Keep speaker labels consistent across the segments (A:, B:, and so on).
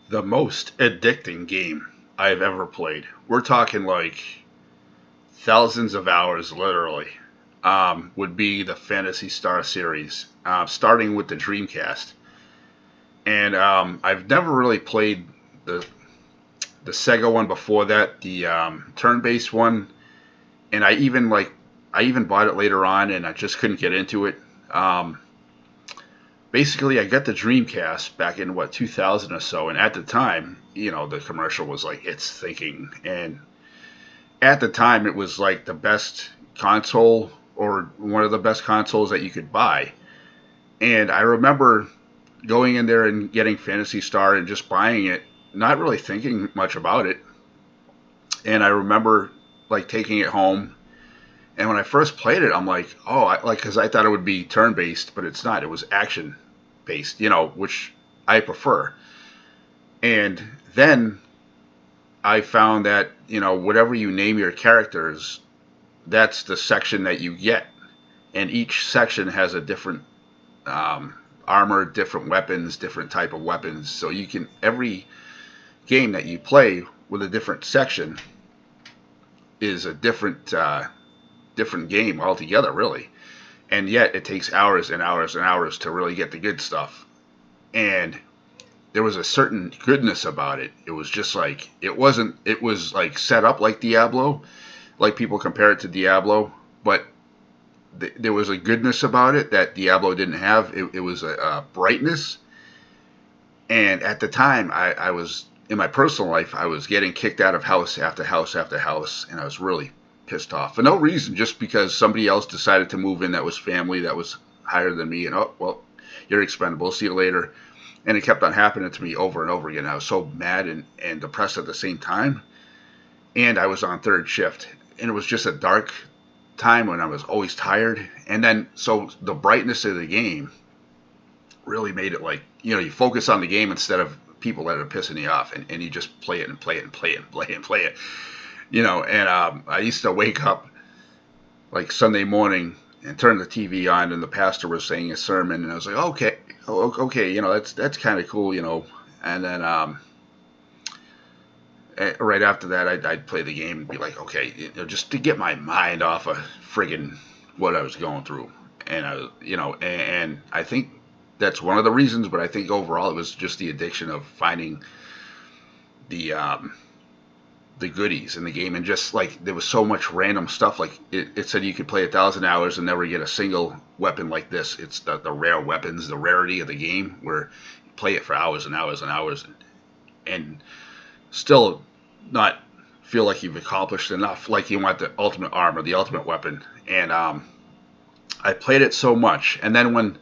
A: The most addicting game I've ever played. We're talking like thousands of hours, literally. Would be the Fantasy Star series, starting with the Dreamcast. And I've never really played the the Sega one before that, the turn-based one. And I even bought it later on, and I just couldn't get into it. Um, Basically, I got the Dreamcast back in what 2000 or so, and at the time, the commercial was like it's thinking, and at the time, it was like the best console or one of the best consoles that you could buy. And I remember going in there and getting Fantasy Star and just buying it, not really thinking much about it. And I remember like taking it home. And when I first played it, I'm like, oh, because I thought it would be turn based, but it's not. It was action based, which I prefer. And then I found that, whatever you name your characters, that's the section that you get. And each section has a different armor, different weapons, different type of weapons. So every game that you play with a different section is a different game altogether, really. And yet it takes hours and hours and hours to really get the good stuff. And there was a certain goodness about it. It was just like it was like set up like Diablo, like people compare it to Diablo, but there was a goodness about it that Diablo didn't have. It was a brightness. And at the time, I was in my personal life, I was getting kicked out of house after house after house, and I was really pissed off for no reason, just because somebody else decided to move in that was family that was higher than me, and oh well, you're expendable. See you later. And it kept on happening to me over and over again. I was so mad and depressed at the same time, and I was on third shift, and it was just a dark time when I was always tired. And then so the brightness of the game really made it like you focus on the game instead of people that are pissing you off, and you just play it and play it and play it and play it and play it. And I used to wake up like Sunday morning and turn the TV on, and the pastor was saying a sermon, and I was like, okay, okay, that's kind of cool. And then right after that, I'd play the game and be like, okay, just to get my mind off of friggin' what I was going through. And and I think that's one of the reasons, but I think overall it was just the addiction of finding the the goodies in the game. And just like there was so much random stuff, like it said you could play 1,000 hours and never get a single weapon like this. It's the rare weapons, the rarity of the game, where you play it for hours and hours and hours, and still not feel like you've accomplished enough. Like you want the ultimate armor, the ultimate weapon. And I played it so much, and then when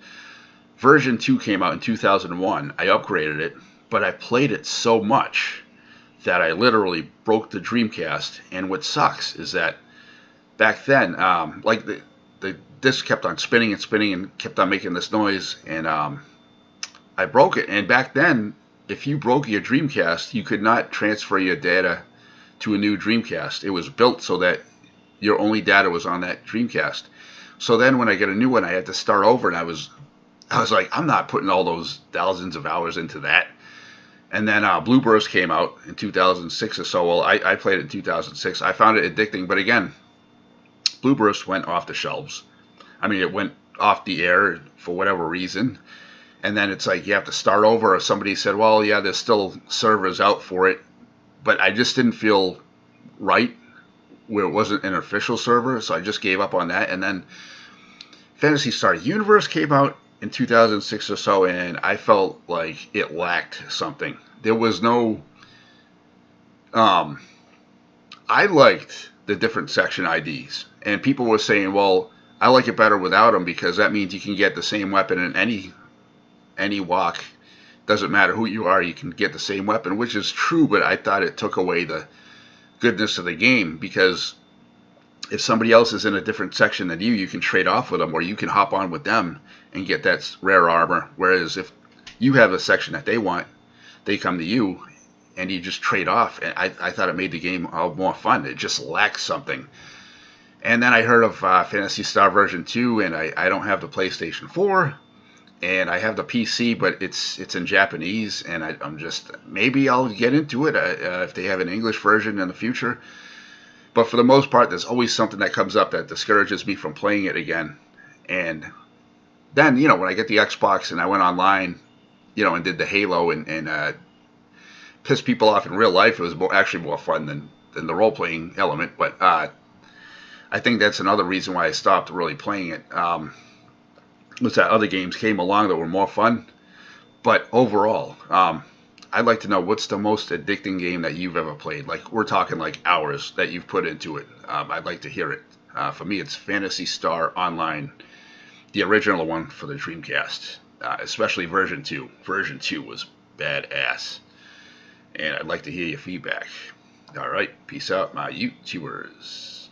A: version 2 came out in 2001, I upgraded it, but I played it so much that I literally broke the Dreamcast. And what sucks is that back then, like the disc kept on spinning and spinning and kept on making this noise, and I broke it. And back then, if you broke your Dreamcast, you could not transfer your data to a new Dreamcast. It was built so that your only data was on that Dreamcast. So then when I get a new one, I had to start over, and I was like, I'm not putting all those thousands of hours into that. And then Blue Burst came out in 2006 or so. Well, I played it in 2006. I found it addicting, but again, Blue Burst went off the shelves. I mean, it went off the air for whatever reason. And then it's like you have to start over, or somebody said, well, yeah, there's still servers out for it. But I just didn't feel right where it wasn't an official server, so I just gave up on that. And then Phantasy Star Universe came out in 2006 or so, and I felt like it lacked something. There was no. I liked the different section IDs, and people were saying, well, I like it better without them because that means you can get the same weapon in any walk. Doesn't matter who you are, you can get the same weapon, which is true, but I thought it took away the goodness of the game, because if somebody else is in a different section than you can trade off with them, or you can hop on with them and get that rare armor. Whereas if you have a section that they want, they come to you and you just trade off. And I thought it made the game all more fun. It just lacks something. And then I heard of Phantasy Star version 2, and I don't have the PlayStation 4. and I have the PC, but it's in Japanese, and I'm just, maybe I'll get into it if they have an English version in the future. But for the most part, there's always something that comes up that discourages me from playing it again. And then, when I get the Xbox and I went online, and did the Halo and pissed people off in real life, it was actually more fun than the role playing element. But I think that's another reason why I stopped really playing it. Was that other games came along that were more fun. But overall, I'd like to know, what's the most addicting game that you've ever played? Like, we're talking like hours that you've put into it. I'd like to hear it. For me, it's Phantasy Star Online, the original one for the Dreamcast, especially version 2. Version 2 was badass. And I'd like to hear your feedback. All right, peace out, my YouTubers.